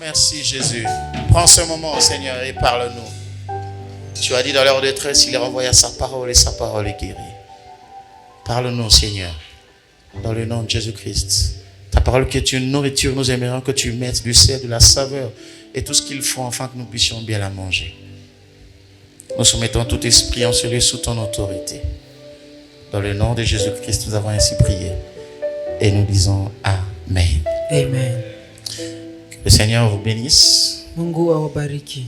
Merci Jésus. Prends ce moment, Seigneur, et parle-nous. Tu as dit dans leur détresse, il renvoya sa parole et sa parole est guérie. Parle-nous, Seigneur, dans le nom de Jésus-Christ. Ta parole qui est une nourriture, nous aimerions que tu mettes du sel, de la saveur et tout ce qu'il faut afin que nous puissions bien la manger. Nous soumettons tout esprit en celui sous ton autorité. Dans le nom de Jésus-Christ, nous avons ainsi prié. Et nous disons Amen. Amen. Que le Seigneur vous bénisse. Mungu awabariki.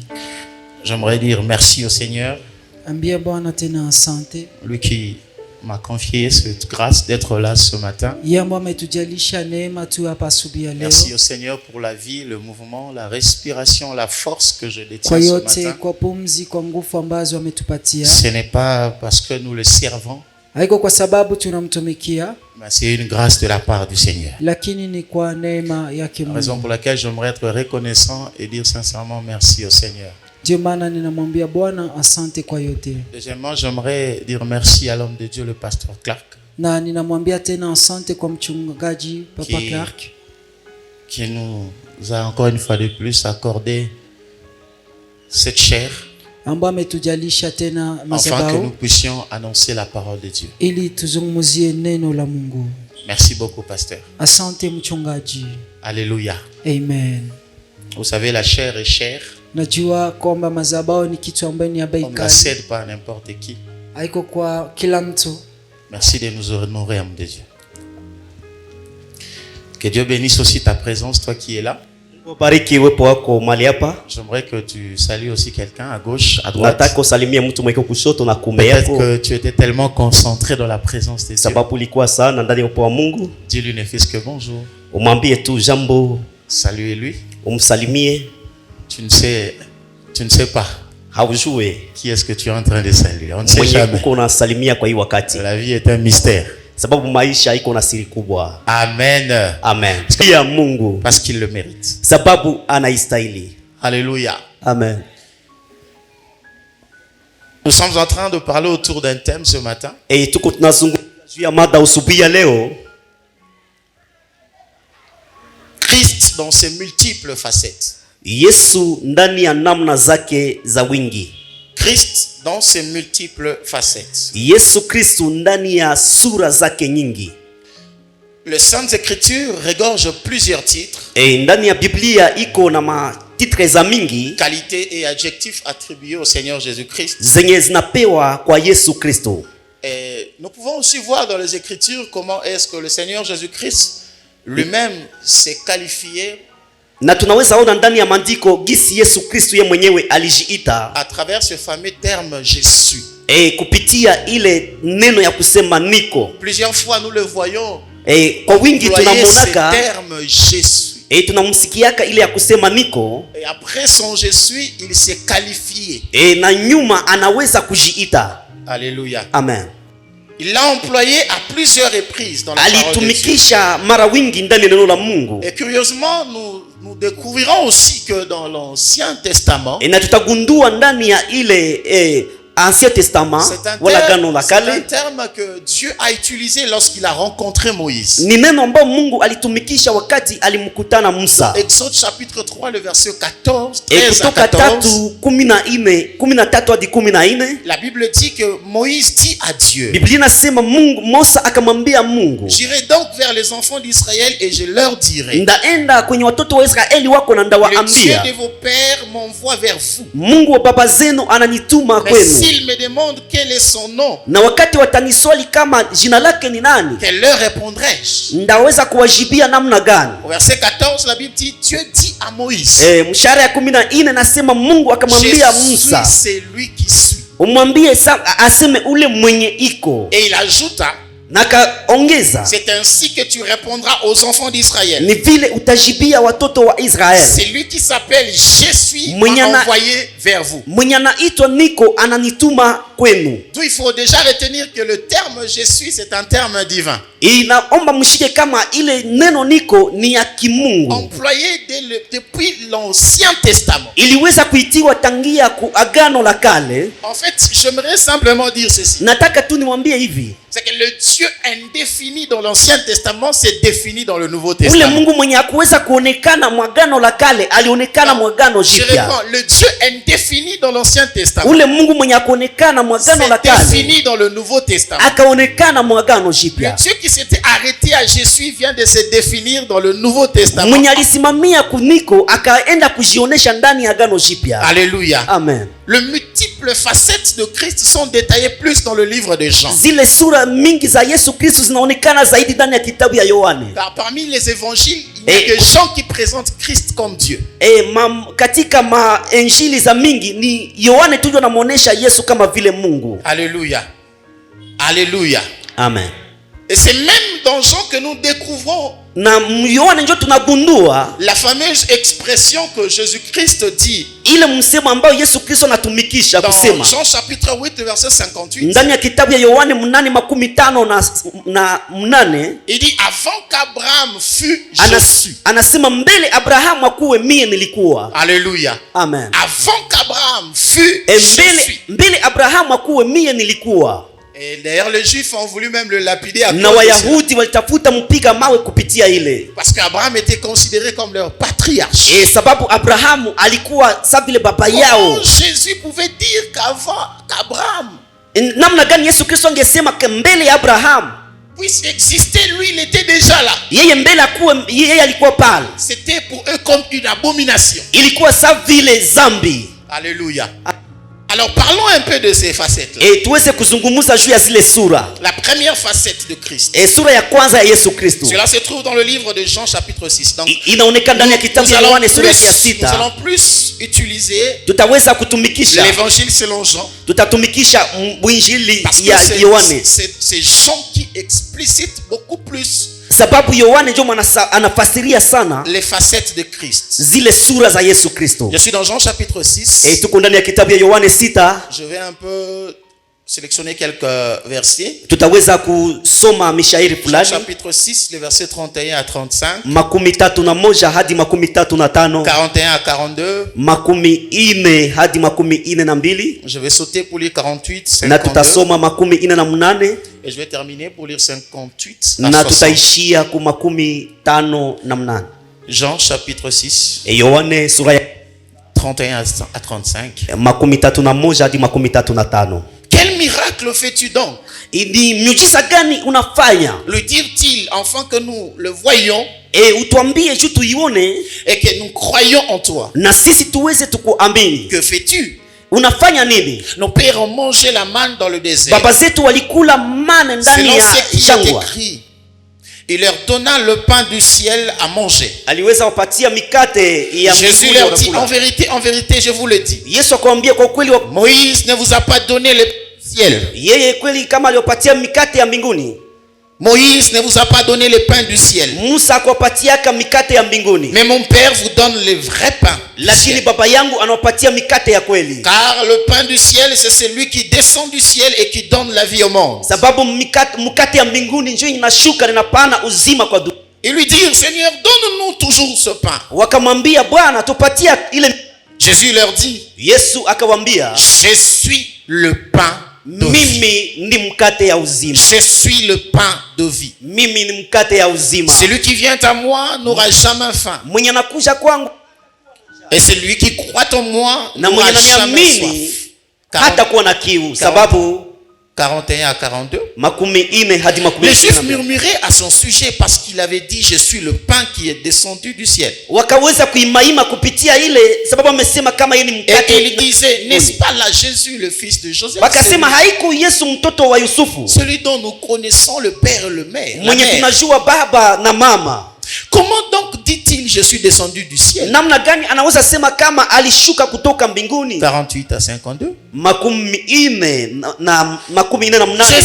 J'aimerais dire merci au Seigneur. Ambia Bwana tena asante. Lui qui m'a confié cette grâce d'être là ce matin. Yambo ametujalisha neema tu hapa asubuhi ya leo. Merci au Seigneur pour la vie, le mouvement, la respiration, la force que je détiens kwa ce yote, matin. kwa pumzi, kwa nguvu ambazo ametupatia. Ce n'est pas parce que nous le servons, haiko kwa sababu tunamtumikia, mais c'est une grâce de la part du Seigneur. lakini ni kwa neema yake La raison Mungu. pour laquelle j'aimerais être reconnaissant et dire sincèrement merci au Seigneur. Ndio maana ninamwambia Bwana asante kwa yote. Deuxièmement, j'aimerais dire merci à l'homme de Dieu, le pasteur Clark, Na ninamwambia tena asante kwa mchungaji Papa Clark qui nous a encore une fois de plus accordé cette chair ambaye ametujalisha tena afin que madhabahu nous puissions annoncer la parole de Dieu. ili tuzungumzie neno la Mungu. Merci beaucoup, pasteur. Asante mchungaji. Alléluia. Amen. Vous savez, la chair est chère. Najua kwamba madhabahu ni kitu ambayo ni ya bei On ne la kali, cède pas à n'importe qui. haiko kwa kila mtu. Merci de nous honorer, homme de Dieu. Que Dieu bénisse aussi ta présence, toi qui es là. J'aimerais que tu salues aussi quelqu'un à gauche, à droite. Peut-être que tu étais tellement concentré dans la présence de Dieu. Dis-lui ne fût-ce que bonjour. Saluez-lui. Tu ne sais pas qui est-ce que tu es en train de saluer. On ne sait jamais. La vie est un mystère. Amen. Amen. Parce qu'il le mérite. Alléluia. Amen. Nous sommes en train de parler autour d'un thème ce matin. Christ dans ses multiples facettes. Yesu ndani ya namna zake za wingi. Christ dans ses multiples facettes. Yesu Kristo ndani ya sura zake nyingi. Les Saintes Écritures regorgent plusieurs titres. Ndani ya Biblia iko na matitre za mingi, qualités et adjectifs attribués au Seigneur Jésus-Christ. Zenye zinapewa kwa Yesu Kristo. Et nous pouvons aussi voir dans les Écritures comment est-ce que le Seigneur Jésus-Christ lui-même s'est qualifié. Na tunaweza ona ndani ya maandiko gisi Yesu Kristo ye mwenyewe alijiita à travers ce fameux terme Jésus. Kupitia ile neno ya kusema niko. Plusieurs fois nous le voyons. Kwa wingi tunamonaka terme Jésus. Tunamsikiaka ile ya kusema niko. Et après son je suis, il s'est qualifié. Na nyuma anaweza kujiita. Alléluia. Amen. Il l'a employé à plusieurs reprises dans la parole de Dieu. Mara wingi ndani neno la Mungu. Et curieusement, nous découvrirons aussi que dans l'Ancien Testament, na tutagundua ndani ya ile Ancien Testament wala Agano la Kale, c'est un terme que Dieu a utilisé lorsqu'il a rencontré Moïse. Ni neno ambalo Mungu alitumikisha wakati alimkutana Musa. Exode chapitre 3 le verset 14, 13 à 14. La Bible dit que Moïse dit à Dieu. Biblia inasema Mungu Musa akamwambia Mungu, j'irai donc vers les enfants d'Israël et je leur dirai. Ndaenda kwenye watoto wa Israeli wako na ndawaambia. Le Dieu de vos pères m'envoie vers vous. Mungu wa baba zenu ananituma kwenu. S'il me demande quel est son nom, na wakati wataniswali kama jina lake ni nani, quelle leur répondrai-je? Ndaweza kuwajibia namna gani? Au verset 14 la Bible dit Dieu dit à Moïse. Mshahara ya 14 nasema Mungu akamwambia Musa, c'est lui qui suis. Umwambie aseme ule mwenye iko. Et il ajouta, nakaongeza, c'est ainsi que tu répondras aux enfants d'Israël. Ni vile utajibia watoto wa Israeli. C'est lui qui s'appelle je suis m'a envoyé vers vous. Mwenye anaitwa niko ananituma kwenu. Donc il faut déjà retenir que le terme je suis c'est un terme divin. Inaomba mshike kama ile neno niko ni ya kimungu. Employé depuis l'Ancien Testament. Iliweza kuitiwa tangia ku Agano la Kale. En fait, j'aimerais simplement dire ceci. Nataka tu niwaambie hivi. C'est que le Dieu indéfini dans l'Ancien Testament s'est défini dans le Nouveau Ule Testament. Mungu mwenye hakuweza kuonekana mwagano la kale alionekana mwagano Je jipya. réponds, le Dieu indéfini dans l'Ancien Testament Ule Mungu mwenye hakuonekana mwagano la s'est kale défini dans le Nouveau Testament. akaonekana mwagano Le jipya. Dieu qui s'était arrêté à Jésus vient de se définir dans le Nouveau Testament. Mwenye alisimamia kuniko akaenda kujionesha ndani ya agano jipya. Alléluia. Amen. Les multiples facettes de Christ sont détaillées plus dans le livre de Jean. Zile sura mingi za Yesu Kristo zinaonekana zaidi ndani ya kitabu ya Yohane. Car parmi les évangiles, il n'y a que Jean qui présente Christ comme Dieu. Katika maenjili za mingi ni Yohane tu anamuonesha Yesu kama vile Mungu. Alléluia. Alléluia. Amen. Et c'est même dans Jean que nous découvrons Na Yohane ndio tunagundua la fameuse expression que Jésus-Christ dit ile msemo ambao Yesu Kristo anatumikisha dans kusema Jean chapitre 8 verset 58. ndani ya kitabu ya Yohane 8:58. Il dit avant qu'Abraham fût, je suis. Anasema mbele Abrahamu akuwe mie nilikuwa. Alléluia. Amen. Avant qu'Abraham fût, je suis. Mbele Abrahamu akuwe mie nilikuwa. Et d'ailleurs les Juifs ont voulu même le lapider à Na cause de Wayahudi walitafuta mpiga mawe kupitia ile. parce qu'Abraham était considéré comme leur patriarche. Sababu Abrahamu alikuwa sawa vile baba yao. Comment Jésus pouvait dire qu'Abraham Namna gani Yesu Kristo angesema mbele ya Abrahamu puisse exister, lui il était déjà là. yeye mbele akuwe yeye alikuwa pale. C'était pour eux comme une abomination. Ilikuwa sawa vile zambi. Alléluia. Alors parlons un peu de ces facettes-là. Tuweze kuzungumza juu ya zile sura. La première facette de Christ. Sura ya kwanza ya Yesu Kristo. Cela se trouve dans le livre de Jean chapitre 6. Donc inaonekana ndani ya kitabu ya Yohane sura ya 6. Nous allons plus utiliser tutaweza kutumikisha l'évangile selon Jean. Tutatumikisha mwinjili ya Yohane. C'est Jean qui explicite beaucoup plus sababu Yohane ndio anafasiria sana les facettes de Christ. Zile sura za Yesu Kristo. Je suis dans Jean chapitre 6. Tuko ndani ya kitabu ya Yohane 6. Je vais un peu sélectionner quelques versets. Tutaweza kusoma mishairi fulani. Jean chapitre 6 les versets 31 à 35. 31 hadi 35. 41 à 42. 40 hadi 42. Je vais sauter pour lire 48, 52. Na tutasoma 48. Et je vais terminer pour lire 58 à 60. Na tutaishia ku 58. Jean chapitre 6. Yohane sura ya 31 à 35. 31 hadi 35. Quel miracle fais-tu donc? Ni miujiza gani unafanya? Lui dire-t-il afin que nous le voyions utuambie juu tuione et que nous croyons en toi. Na sisi tuweze tukuamini. Que fais-tu? Unafanya nini? Nos pères ont mangé la manne dans le désert. Baba zetu walikula mana ndani ya jangwa. Il leur donna le pain du ciel à manger. Aliweza wapatia mikate ya Mungu. Jésus leur dit en vérité je vous le dis. Yesu akamwambia kwa kweli Moïse ne vous a pas donné le ciel. Yeye kweli kama aliwapatia mikate ya mbinguni. Moïse ne vous a pas donné le pain du ciel. Musa akawapatiaka mikate ya mbinguni. Mais mon père vous donne le vrai pain. Lakini baba yangu anawapatia mikate ya kweli. Car le pain du ciel c'est celui qui descend du ciel et qui donne la vie au monde. Sababu mkate ya mbinguni ndio inashuka na inapana uzima kwa dunia. Ils lui dirent Seigneur donne-nous toujours ce pain. Wakamwambia Bwana tupatia ile. Jésus leur dit Yesu akawaambia je suis le pain de vie. Mimi ni mkate ya uzima. Je suis le pain de vie. Mimi ni mkate ya uzima. Celui qui vient à moi n'aura jamais faim. Mwenye anakuja kwangu et celui qui croit en moi n'aura jamais soif. Hata kuwa na kiu. Sababu 41 à 42. Les Juifs murmuraient à son sujet parce qu'il avait dit je suis le pain qui est descendu du ciel. Wakaweza kuimaima kupitia ile sababu amesema kama yeye ni mkate. Et il disait n'est-ce pas là Jésus le fils de Joseph? Wakasema haiko Yesu mtoto wa Yusufu. Celui dont nous connaissons le père et le mère. Mwenye tunajua baba na mama. Comment donc dit-il je suis descendu du ciel? Namna gani anaweza sema kama alishuka kutoka mbinguni? 48 à 52. Je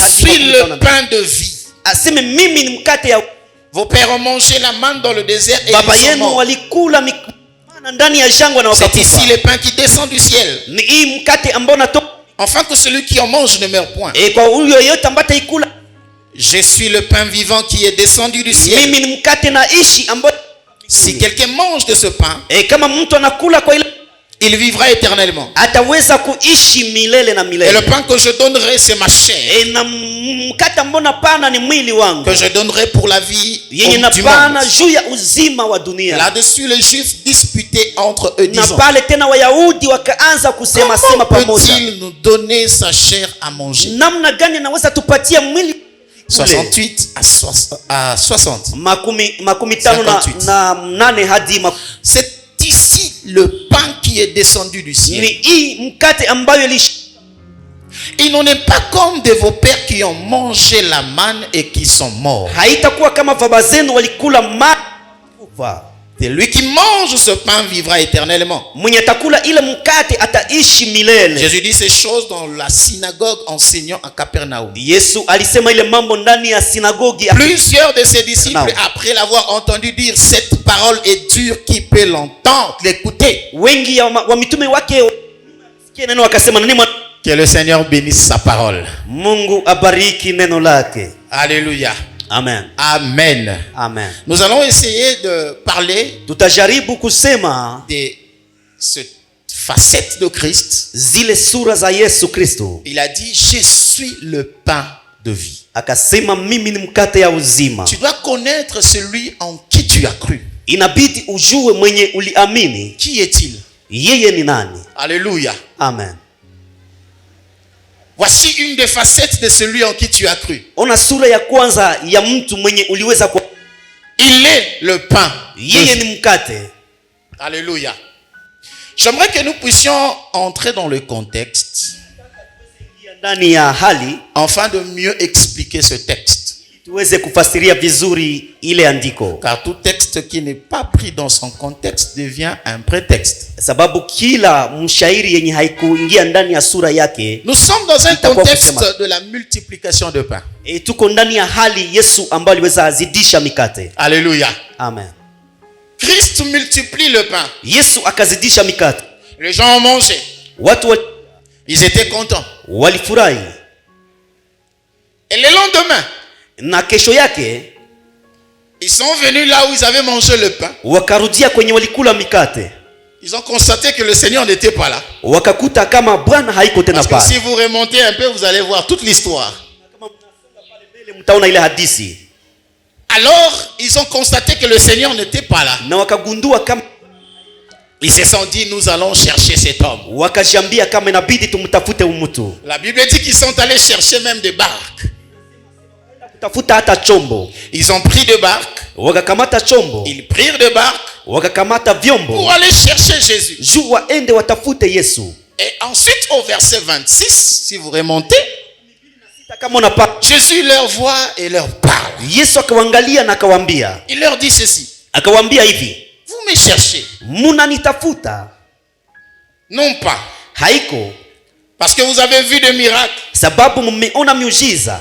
suis le pain de vie. Aseme mimi ni mkate ya. Vos pères ont mangé la manne dans le désert et baba yenu walikula mana ndani ya jangwa na wakakufa. C'est ici le pain qui descend du ciel. Ni hii mkate ambao natoka. Afin que celui qui en mange ne meure point. Kwa huyo yote ambata ikula. Je suis le pain vivant qui est descendu du ciel. Mimi ni mkate naishi ambao si quelqu'un mange de ce pain, kama mtu anakula kwa ile il vivra éternellement. ataweza kuishi milele na Et le milele. pain que je donnerai, c'est ma chair, Na mkate ambao napana ni mwili wangu que je donnerai pour la vie yenye du napana monde. juu ya uzima wa dunia. Là-dessus, les Juifs disputaient entre eux, Na disant, pale tena Wayahudi wakaanza kusema sema comment pamoja, peut-il nous donner sa chair à manger? namna gani anaweza tupatia mwili kule? 68 à 60. makumi tano 58. na nane hadi C'est ici le pain qui est descendu du ni ciel. hii mkate ambayo Il n'en est pas comme de vos pères qui ont mangé la manne et qui sont morts. haitakuwa kama baba zenu walikula kufa. C'est lui qui mange ce pain vivra éternellement. Mwenye atakula ile mkate ataishi milele. Jésus dit ces choses dans la synagogue enseignant à Capernaum. Yesu alisema ile mambo ndani ya sinagogi. Plusieurs de ses disciples, après l'avoir entendu dire cette parole est dure, qui peut l'entendre, l'écouter? Wengi wa mitume wake sikia neno wakasema nani Que le Seigneur bénisse sa parole. Mungu abariki neno lake. Alléluia. Amen. Amen. Amen. Nous allons essayer de parler Tutajaribu kusema de cette facette de Christ. zile sura za Yesu Kristo. Il a dit, je suis le pain de vie. Akasema mimi ni mkate ya uzima. Tu dois connaître celui en qui tu as cru. Inabidi ujue mwenye uliamini. Qui est-il? Yeye ni nani? Alléluia. Amen. Voici une des facettes de celui en qui tu as cru. Ona sura ya kwanza ya mtu mwenye uliweza kwa. Il est le pain. Yeye ni mkate. Alléluia. J'aimerais que nous puissions entrer dans le contexte Ndani ya hali afin de mieux expliquer ce texte. tuweze kufasiria vizuri ile andiko. Car tout texte qui n'est pas pris dans son contexte devient un prétexte. Sababu kila mshairi yenye haikuingia ndani ya sura yake. Nous sommes dans un contexte de la multiplication de pain. Tuko ndani ya hali Yesu ambaye aliweza azidisha mikate. Alléluia. Amen. Christ multiplie le pain. Yesu akazidisha mikate. Les gens ont mangé. Watu ils étaient contents. Walifurahi. Et le lendemain, na kesho yake ils sont venus là où ils avaient mangé le pain. Wakarudia kwenye walikula mikate. Ils ont constaté que le Seigneur n'était pas là. Wakakuta kama Bwana haiko tena pale. Parce que si vous remontez un peu, vous allez voir toute l'histoire. Mtaona ile hadithi. Alors, ils ont constaté que le Seigneur n'était pas là. Na wakagundua kama ils se sont dit, nous allons chercher cet homme. Wakajambia kama inabidi tumtafute mtu. La Bible dit qu'ils sont allés chercher même des barques. Kutafuta hata chombo. Ils ont pris des barques. Wakakamata chombo. Ils prirent des barques. Wakakamata vyombo. Pour aller chercher Jésus. Juu waende watafute Yesu. Et ensuite au verset 26, si vous remontez, Jésus leur voit et leur parle. Yesu akawaangalia na akawaambia. Il leur dit ceci. Akawaambia hivi. Vous me cherchez. Munanitafuta. Non pas. Haiko. Parce que vous avez vu des miracles. Sababu mmeona miujiza.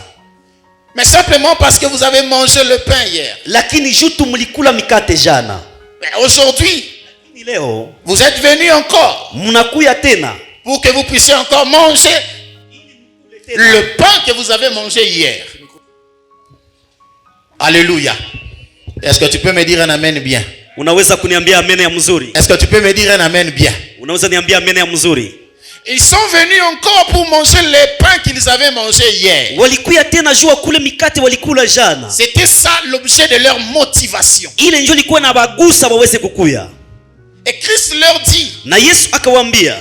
Mais simplement parce que vous avez mangé le pain hier. Lakini jutu mlikula mikate jana. Mais aujourd'hui, leo vous êtes venus encore. Mnakuya tena. Pour que vous puissiez encore manger le pain que vous avez mangé hier. Alléluia. Est-ce que tu peux me dire un amen bien? Unaweza kuniambia amen ya mzuri? Est-ce que tu peux me dire un amen bien? Unaweza niambia amen ya mzuri? Ils sont venus encore pour manger les pains qu'ils avaient mangés hier. Walikuya tena jua kule mikate walikula jana. C'était ça l'objet de leur motivation. Ile ndio ilikuwa na bagusa waweze kukuya. Et Christ leur dit, na Yesu akawaambia,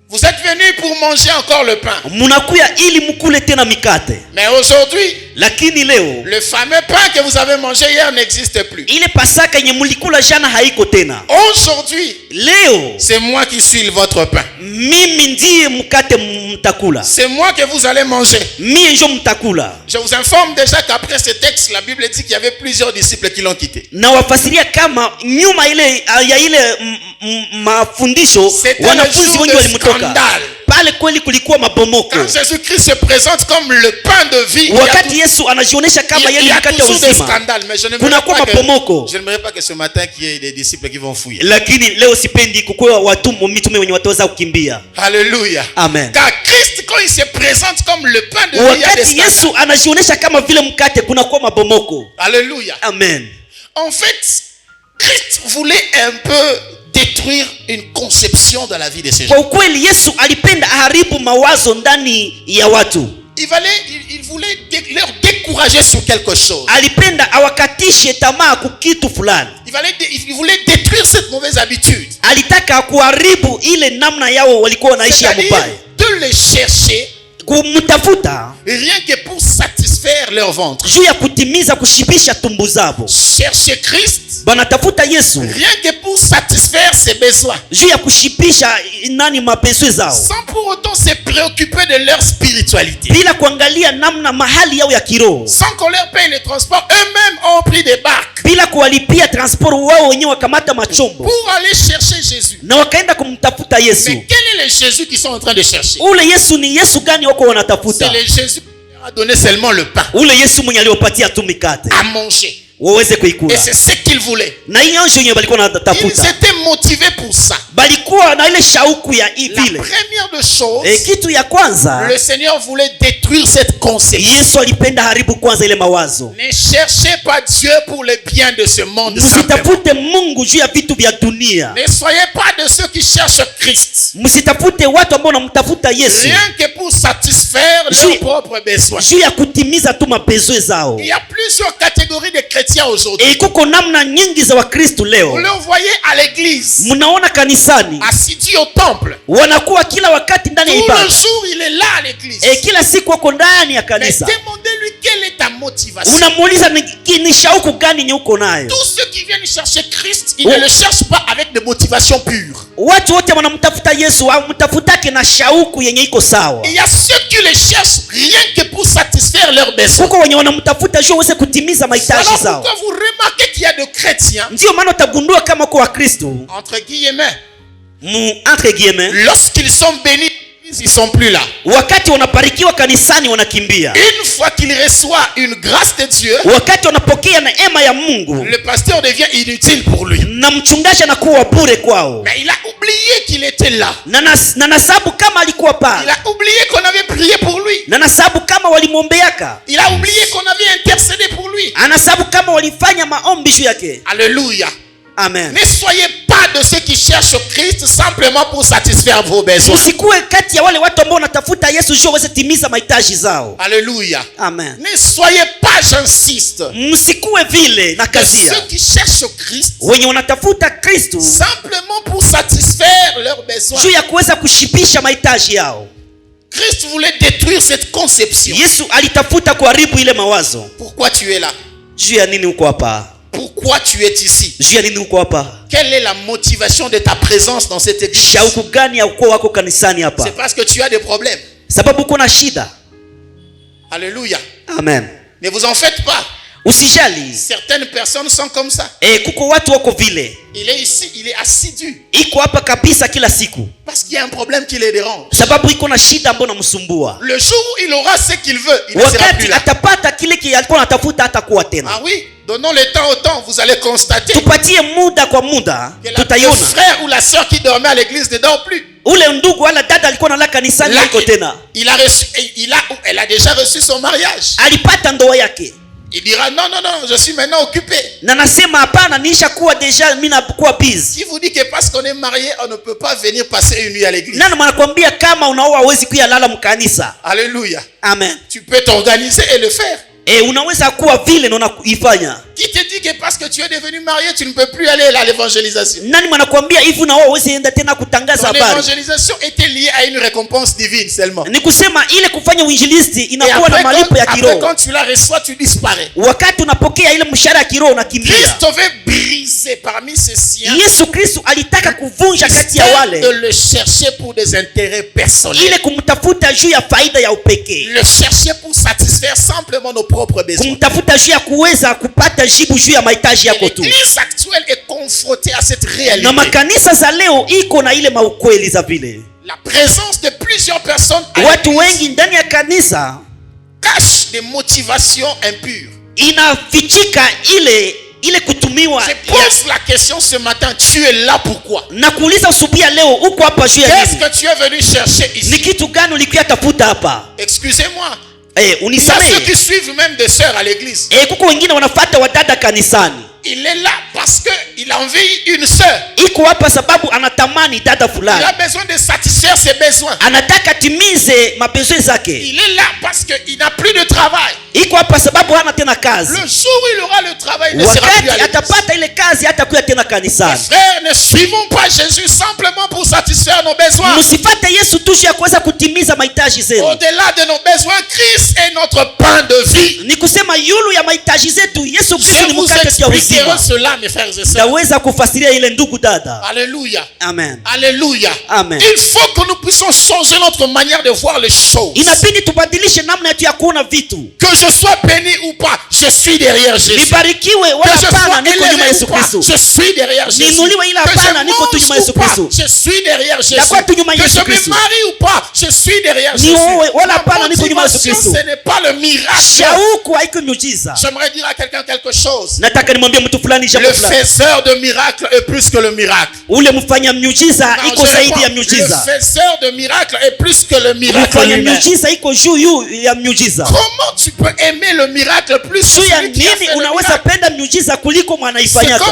vous êtes venus pour manger encore le pain. Munakuya ili mukule tena mikate. Mais aujourd'hui, lakini leo, le fameux pain que vous avez mangé hier n'existe plus. Ile pasaka yenye mulikula jana haiko tena. Aujourd'hui, leo, c'est moi qui suis votre pain. Mimi ndiye mkate mtakula. C'est moi que vous allez manger. Mimi ndio mtakula. Je vous informe déjà qu'après ce texte, la Bible dit qu'il y avait plusieurs disciples qui l'ont quitté. Na wafasiria kama nyuma ile ya ile mafundisho wanafunzi wengi walimtoka. Pale kweli kulikuwa mabomoko. Quand Jésus-Christ se présente comme le pain de vie, wakati Yesu anajionyesha kama yeye mkate wa uzima, je n'aimerais pas que ce matin qu'il y ait des disciples qui vont fouiller. Lakini leo sipendi kukuwa watu mitume wenye wataweza kukimbia. Alléluia. Amen. Car Christ, quand il se présente comme le pain de vie, wakati Yesu anajionyesha kama vile mkate, kunakuwa mabomoko. Alléluia. Amen. En fait, Christ voulait un peu détruire détruire une conception dans la vie de ces gens. Kwa ukweli Yesu alipenda aharibu mawazo ndani ya watu. Il voulait leur décourager sur quelque chose. Alipenda awakatishe tamaa kukitu fulani. Il voulait détruire cette mauvaise habitude. Alitaka kuharibu ile namna yao walikuwa wanaishi ya mbaya. De les chercher kumtafuta rien que pour satisfaire leur ventre. Juu ya kutimiza kushibisha tumbu zabo. Chercher Christ banatafuta Yesu rien que pour satisfaire ses besoins. Juu ya kushibisha nani mapenzi zao. Sans pour autant se préoccuper de leur spiritualité. Bila kuangalia namna mahali yao ya kiroho. Sans qu'on leur paye le transport, eux-mêmes ont pris des barques. Bila kuwalipia transport wao wenyewe wakamata machombo. Pour aller chercher Jésus. Na wakaenda kumtafuta Yesu. Mais quel est le Jésus qu'ils sont en train de chercher? Ule Yesu ni Yesu gani wako wanatafuta? C'est le Jésus qui leur a donné seulement le pain. Ule Yesu mwenye aliopatia tu mikate. À manger. Waweze kuikula. Et c'est ce qu'ils voulaient. Na hiyo ndio walikuwa wanatafuta. Ils étaient motivés pour ça. Balikuwa na ile shauku ya vile. La première de choses, kitu ya kwanza, le Seigneur voulait détruire cette conception. Yesu alipenda haribu kwanza ile mawazo. Ne cherchez pas Dieu pour le bien de ce monde. Msitafute Mungu juu ya vitu vya dunia. Ne soyez pas de ceux qui cherchent Christ. Msitafute watu ambao wanamtafuta Yesu. Rien que pour satisfaire leurs propres besoins. Juu ya kutimiza tu mapenzi zao. Il y a plusieurs catégories de chrétiens aujourd'hui. Kuko namna nyingi za Wakristo leo. Vous le voyez à l'église. Mnaona kanisani. Assidus au temple. Wanakuwa kila wakati ndani ya ibada. Tout le jour il est là à l'église. Kila siku wako ndani ya kanisa. Mais demandez-lui quelle est ta motivation. Unamuuliza ni shauku gani yenye uko nayo? Tous ceux qui viennent chercher Christ, ils ne le cherchent pas avec des motivations pures. Watu wote wanamtafuta Yesu au mtafutake na shauku yenye iko sawa. Il y a ceux qui le cherchent rien que pour satisfaire leurs besoins. Kuko wenye wanamtafuta juu waweze kutimiza mahitaji zao. Alors pourquoi vous remarquez qu'il y a de chrétiens, ndio maana utagundua kama kwa Wakristo entre guillemets, lorsqu'ils sont bénis, ils sont plus là. Wakati wanabarikiwa kanisani wanakimbia. Une fois qu'il reçoit une grâce de Dieu, wakati wanapokea neema ya Mungu, le pasteur devient inutile pour lui. Na mchungaji anakuwa bure kwao. Mais il a oublié qu'il était là. Na nasabu kama alikuwa pale. Il a oublié qu'on avait prié pour lui. Na nasabu kama walimwombeaka. Il a oublié qu'on avait intercédé pour lui. Anasabu kama walifanya maombi juu yake. Alléluia. Amen. Ne soyez pas de ceux qui cherchent Christ simplement pour satisfaire vos besoins. Msikuwe kati ya wale watu ambao wanatafuta Yesu juu waweze timiza mahitaji zao. Alléluia. Amen. Ne soyez pas, j'insiste, msikuwe vile na kazia. Ceux qui cherchent Christ wenye wanatafuta Kristo simplement pour satisfaire leurs besoins. Juu ya kuweza kushibisha mahitaji yao. Christ voulait détruire cette conception. Yesu alitafuta kuharibu ile mawazo. Pourquoi tu es là? Juu ya nini uko hapa? Pourquoi tu es ici? Juu ya nini uko hapa? Quelle est la motivation de ta présence dans cette église? Shauku gani ya uko wako kanisani hapa? C'est parce que tu as des problèmes. Sababu uko na shida. Alléluia. Amen. Ne vous en faites pas. Usijali. Certaines personnes sont comme ça. Kuko watu wako vile. Il est ici, il est assidu. Iko hapa kabisa kila siku. Parce qu'il y a un problème qui les dérange. Sababu iko na shida ambayo namsumbua. Le jour où il aura ce qu'il veut, il ne sera plus là. Atapata kile kile alikuwa anatafuta hatakuwa tena. Ah oui, donnons le temps au temps, vous allez constater. Tupatie muda kwa muda, tutaiona. Le frère ou la sœur qui dormait à l'église ne dort plus. Ule ndugu wala dada alikuwa analala kanisani haiko tena. Elle a déjà reçu son mariage. Alipata ndoa yake. Il dira non, je suis maintenant occupé. Na nasema hapana, nisha kuwa deja mimi nakuwa busy. Qui vous dit que parce qu'on est marié, on ne peut pas venir passer une nuit à l'église? Nani mnakwambia kama unaoa hawezi kuyalala mkanisa? Alléluia. Amen. Tu peux t'organiser et le faire. Unaweza kuwa vile na unaifanya. Qui te dit que parce que tu es devenu marié, tu ne peux plus aller à l'évangélisation? Nani mnakwambia hivi na wewe uweze enda tena kutangaza habari? L'évangélisation était liée à une récompense divine seulement. Ni kusema ile kufanya uinjilisti inakuwa na malipo ya kiroho. Après quand tu la reçois, tu disparais. Wakati unapokea ile mshahara ya kiroho unakimbia. Christ avait brisé parmi ses siens. Yesu Kristo alitaka kuvunja kati ya wale. De le chercher pour des intérêts personnels. Ile kumtafuta juu ya faida ya upekee. Le chercher pour satisfaire simplement nos propres besoins. Kumtafuta juu ya kuweza kupata jibu juu ya mahitaji yako tu. L'église actuelle est confrontée à cette réalité. Na makanisa za leo iko na ile maukweli za vile. La présence de plusieurs personnes watu wengi ndani ya kanisa cache des motivations impures. Inafichika ile kutumiwa. Je pose la question ce matin, tu es là pourquoi? Na kuuliza usubia leo uko hapa juu ya nini? Qu'est-ce que tu es venu chercher ici? Ni kitu gani ulikuwa tafuta hapa? Excusez-moi. Unisamee. Il y a ceux qui suivent même des sœurs à l'église. Kuko wengine wanafuata wadada kanisani. Il est là parce qu'il a envie une sœur. iko hapa sababu anatamani dada Il fulani, a besoin de satisfaire ses besoins. anataka timize mapezwe zake. Il est là parce qu'il n'a plus de travail. Iko hapa sababu hana tena kazi. Le jour où il aura le travail, il ne sera plus à Wakati l'église. atapata ile kazi hatakuya tena Mes kanisani. frères, ne suivons pas Jésus simplement pour satisfaire nos besoins. Msifate Yesu tu ya kuweza kutimiza mahitaji zenu. Au-delà de nos besoins, Christ est notre pain de vie. Ni kusema yulu ya mahitaji zetu Yesu Kristo Je ni vous mkate wa expliquerai uzima. cela, mes frères et sœurs. Naweza kufasiria ile ndugu dada. Alléluia. Amen. Alléluia. Amen. Il faut que nous puissions changer notre manière de voir les choses. Inabidi tubadilishe namna yetu ya kuona vitu. Que je sois béni ou pas, je suis derrière Jésus. Nibarikiwe Que wala je hapana, sois niko nyuma élevé Yesu ou pas, Kristo. je suis derrière Jésus. Niinuliwe ila Que hapana, je niko tu nyuma mange Yesu ou pas, Kristo. je suis derrière Jésus. Nakuwa tu nyuma Que Yesu je me Kristo. marie ou pas, je suis derrière Jésus. Niowe wala La hapana, niko nyuma Yesu motivation, Kristo. ce n'est pas le miracle. Shauku haiko miujiza. J'aimerais dire à quelqu'un quelque chose. Nataka nimwambie mtu fulani jambo Le fulani. faiseur de miracles est plus que le miracle. Ule mfanya miujiza Non, iko je zaidi ya réponds. miujiza. Le faiseur de miracles est plus que le miracle Mfanya lui-même. miujiza iko juu ya miujiza. Comment tu peux aimer le miracle plus que Juu ya celui qui a fait nini le unaweza miracle? penda miujiza kuliko C'est mwanaifanyaka?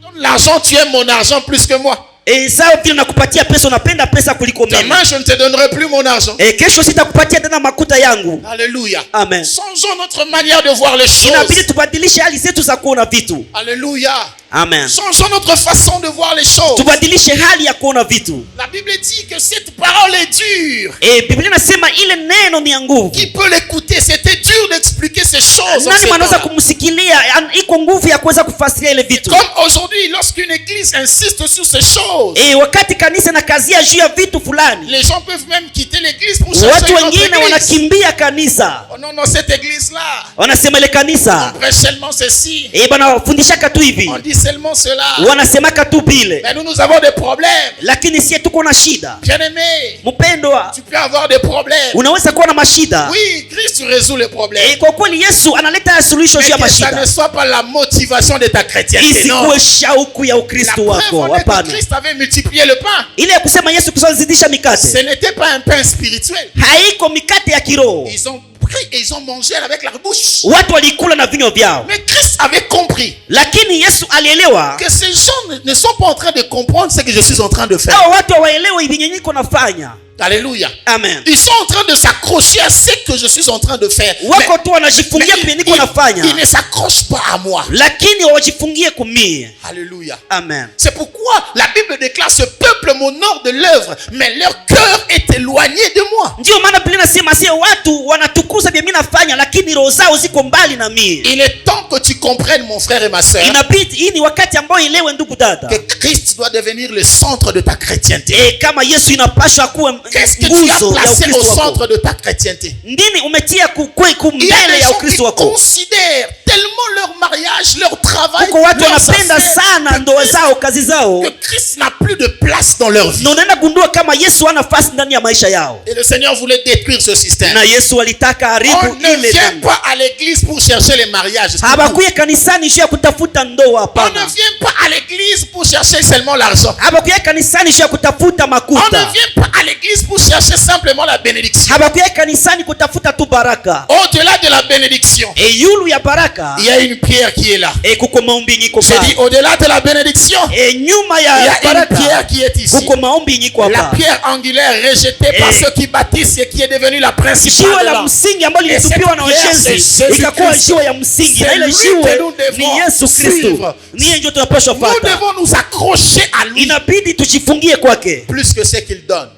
comme l'argent, tu aimes mon argent plus que moi. Sawa vile nakupatia pesa unapenda pesa kuliko mimi. Demain, je ne te donnerai plus mon argent. Kesho sitakupatia tena makuta yangu. Alléluia. Amen. Changeons notre manière de voir les choses. Inabidi tubadilishe hali zetu za kuona vitu. Alléluia. Amen. Changeons notre façon de voir les choses. Tubadilishe hali ya kuona vitu. La Bible dit que cette parole est dure. Biblia inasema ile neno ni ya nguvu. Qui peut l'écouter? C'était dur d'expliquer ces choses. Nani mwanaweza kumsikilia? Iko nguvu ya kuweza kufasiria ile vitu. Comme aujourd'hui, lorsqu'une église insiste sur ces choses, Wakati kanisa na kazia juu ya vitu fulani, les gens peuvent même quitter l'église pour chercher watu une autre wengine église. wanakimbia kanisa. Oh non, non, cette église-là, Wanasema ile on kanisa prêche seulement ceci. bana wafundishaka tu hivi. On dit seulement cela. Wanasemaka tu bile. Mais nous avons des problèmes. Lakini sie tuko na shida. Bien-aimé, Mpendwa, tu peux avoir des problèmes. unaweza kuwa na mashida. Oui, Christ résout les problèmes. Kwa kweli Yesu analeta suluhisho Mais juu ya que ça ne mashida. soit pas la motivation de ta chrétienté. Non. Isikuwe shauku ya La Ukristo preuve wako. en est que Hapana. Christ avait multiplié le pain. Ile ya kusema Yesu Kristo alizidisha Ce mikate. n'était pas un pain spirituel. Haiko mikate ya kiroho. Ils ont pris et ils ont mangé avec leur bouche. Watu walikula na vinywa vyao. Mais Christ avait compris Lakini Yesu alielewa. que ces gens ne sont pas en train de comprendre ce que je suis en train de faire. Hao watu hawaelewi hivi nyenye niko nafanya. Alléluia. Amen. Ils sont en train de s'accrocher à ce que je suis en train de faire. Wako tu wanajifungia kwenye niko nafanya. Ils ne s'accrochent pas à moi. Lakini hawajifungie kumie. Alléluia. Amen. C'est pourquoi la Bible déclare: ce peuple m'honore de l'œuvre, mais leur cœur est éloigné de moi. Ndio maana Biblia inasema sio watu wanatukuza vile mimi nafanya lakini roho zao ziko mbali na mimi. Il est temps que tu comprennes, mon frère et ma sœur, Inabidi hii ni wakati ambao ilewe ndugu dada. que Christ doit devenir le centre de ta chrétienté. Kama Yesu inapaswa kuwa Qu'est-ce que tu as nguzo ya placé au Ukristo wako. centre de ta chrétienté? Ndini umetia Il y a mbele des ya gens qui Ukristo wako. considèrent tellement leur mariage, leur travail, Huko watu leurs wanapenda affaires, sana ndoa zao, kazi zao. que Christ n'a plus de place dans leur vie. Na unaenda gundua kama Yesu hana nafasi ndani ya maisha yao. Et le Seigneur voulait détruire ce système. Na Yesu alitaka On haribu ne ile vient dhambi. pas à l'église pour chercher les mariages. c'est tout. Habakuye kanisani juu ya kutafuta ndoa, On ne hapana. vient pas à l'église pour chercher seulement l'argent. Habakuye kanisani juu ya kutafuta On ne makuta. vient pas à l'église pour chercher simplement la bénédiction. Habakuye kanisani kutafuta tu baraka. Au-delà de la bénédiction, Yulu ya baraka. il y a une pierre qui est là. Kuko maombi nyiko J'ai dit, hapa. au-delà de la bénédiction, Nyuma il y ya a une baraka. pierre qui est ici. Kuko maombi nyiko La hapa. pierre angulaire rejetée par ceux qui bâtissent et qui est devenue la principale. Jiwe de la l'homme. msingi ambalo lilitupiwa na wajenzi ikakuwa jiwe ya msingi, na ile jiwe ni Yesu Kristo. Niye ndio tunapaswa Nous fuata. devons nous accrocher à lui Inabidi tujifungie kwake plus que ce qu'il donne.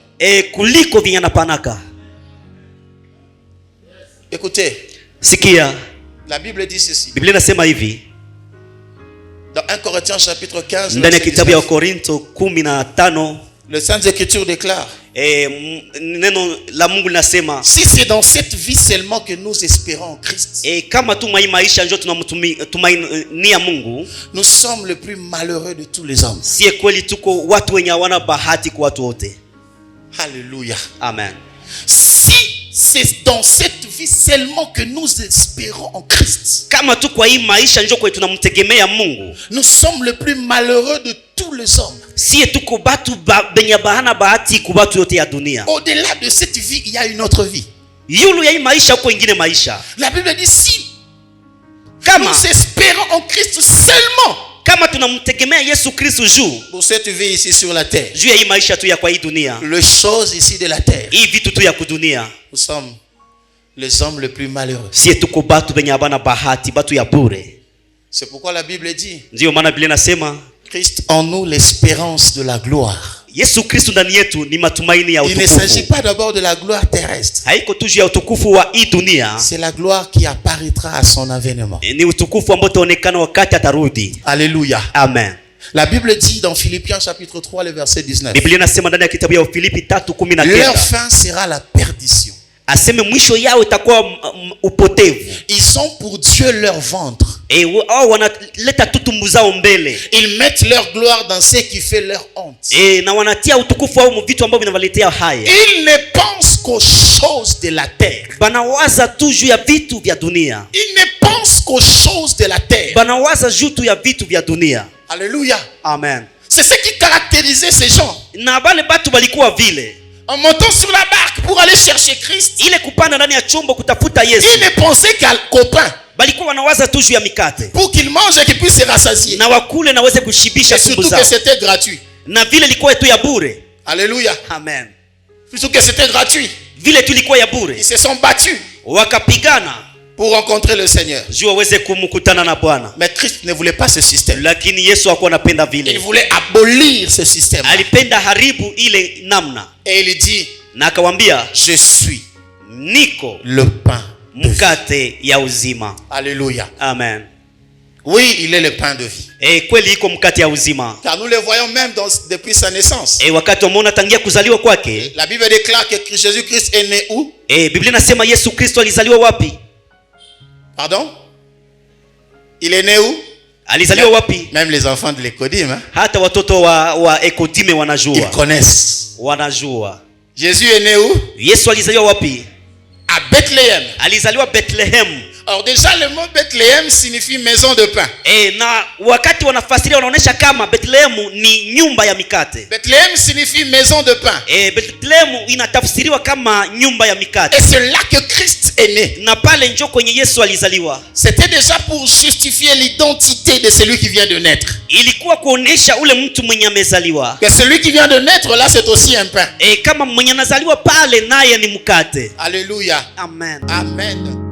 kuliko vinyanapanaka. Écoutez, Sikia, la Bible dit ceci. Biblia inasema hivi Dans 1 Corinthiens chapitre 15, ndani ya verset kitabu ya 19, Korinto 15, les Saintes Écritures déclarent: neno la Mungu linasema si c'est dans cette vie seulement que nous espérons en Christ, kama tu maisha ndio tunamtumainia Mungu, nous sommes le plus malheureux de tous les hommes. si kweli tuko watu wenye hawana bahati kwa watu wote. Alléluia. Amen. Si c'est dans cette vie seulement que nous espérons en Christ, Kama tu kwa hii maisha ndio kwa tunamtegemea Mungu, nous sommes le plus malheureux de tous les hommes. si tuko batu benye bahana bahati kwa watu yote ya dunia. Au-delà de cette vie, il y a une autre vie. Yulu ya hii maisha huko ingine maisha. La Bible dit: si Kama nous espérons en Christ seulement, kama tunamtegemea Yesu Kristo juu. Pour ce tu vis ici sur la terre. Juu ya hii maisha tu ya kwa hii dunia. Les choses ici de la terre. Hii vitu tu ya kudunia. Nous sommes les hommes les plus malheureux. Sie tuko batu benye abana bahati, batu ya bure. C'est pourquoi la Bible dit, ndio maana Biblia inasema, Christ en nous l'espérance de la gloire. Yesu Kristo ndani yetu ni matumaini ya utukufu. Il ne s'agit pas d'abord de la gloire terrestre. Haiko tu ya utukufu wa hii dunia. C'est la gloire qui apparaîtra à son avènement. Ni utukufu ambao utaonekana wakati atarudi. Alléluia. Amen. La Bible dit dans Philippiens chapitre 3 le verset 19. Biblia inasema ndani ya kitabu ya Filipi 3:19. Leur fin sera la perdition. Aseme mwisho yao itakuwa upotevu. Ils ont pour Dieu leur ventre. Wanaleta tutumbu zao mbele. Ils mettent leur gloire dans ce qui fait leur honte. Na wanatia utukufu wao vitu ambavyo vinawaletea haya. Ils ne pensent qu'aux choses de la terre. Banawaza tu juu ya vitu vya dunia. Ils ne pensent qu'aux choses de la terre. Banawaza juu tu ya vitu vya dunia. Alléluia. Amen. C'est ce qui caractérisait ces gens. Na bale batu balikuwa vile. En montant sur la barque pour aller chercher Christ, ile kupanda ndani ya chombo kutafuta Yesu. Ils ne pensaient qu'au pain. Balikuwa wanawaza tu juu ya mikate. Pour qu'ils mangent et qu'ils puissent se rassasier. Na wakule na waweze kushibisha tumbo zao. Surtout que c'était gratuit. Na vile ilikuwa tu ya bure. Alléluia. Amen. Surtout que c'était gratuit. Vile tu ilikuwa ya bure. Ils se sont battus. Wakapigana pour rencontrer le Seigneur. Juu waweze kumkutana na Bwana. Mais Christ ne voulait pas ce système. Lakini Yesu hakuwa anapenda vile. Il voulait abolir ce système. Alipenda haribu ile namna. Et il dit, na akawambia, je suis niko le pain mkate ya uzima. Alléluia. Amen. Oui, il est le pain de vie. Kweli iko mkate ya uzima. Car nous le voyons même depuis sa naissance. Wakati wameona tangia kuzaliwa kwake. La Bible déclare que Jésus-Christ est né où? Biblia inasema Yesu Kristo alizaliwa wapi? Pardon? Il est né où? Alizaliwa wapi? Même les enfants de l'Écodime. Hein? Hata watoto wa Ekodime wanajua. Ils connaissent. Wanajua. Jésus est né où? Yesu alizaliwa wapi? À Bethléem. Alizaliwa Bethlehem. Alors déjà le mot Bethléem signifie maison de pain. Na wakati wanafasiria wanaonesha kama Bethlehem ni nyumba ya mikate. Bethléem signifie maison de pain. Bethlehem inatafsiriwa kama nyumba ya mikate. Et c'est là que Christ est né. Na pale njo kwenye Yesu alizaliwa. C'était déjà pour justifier l'identité de celui qui vient de naître. Ilikuwa kuonesha ule mtu mwenye amezaliwa. Que celui qui vient de naître là c'est aussi un pain. Kama mwenye anazaliwa pale naye ni mkate. Alléluia. Amen. Amen.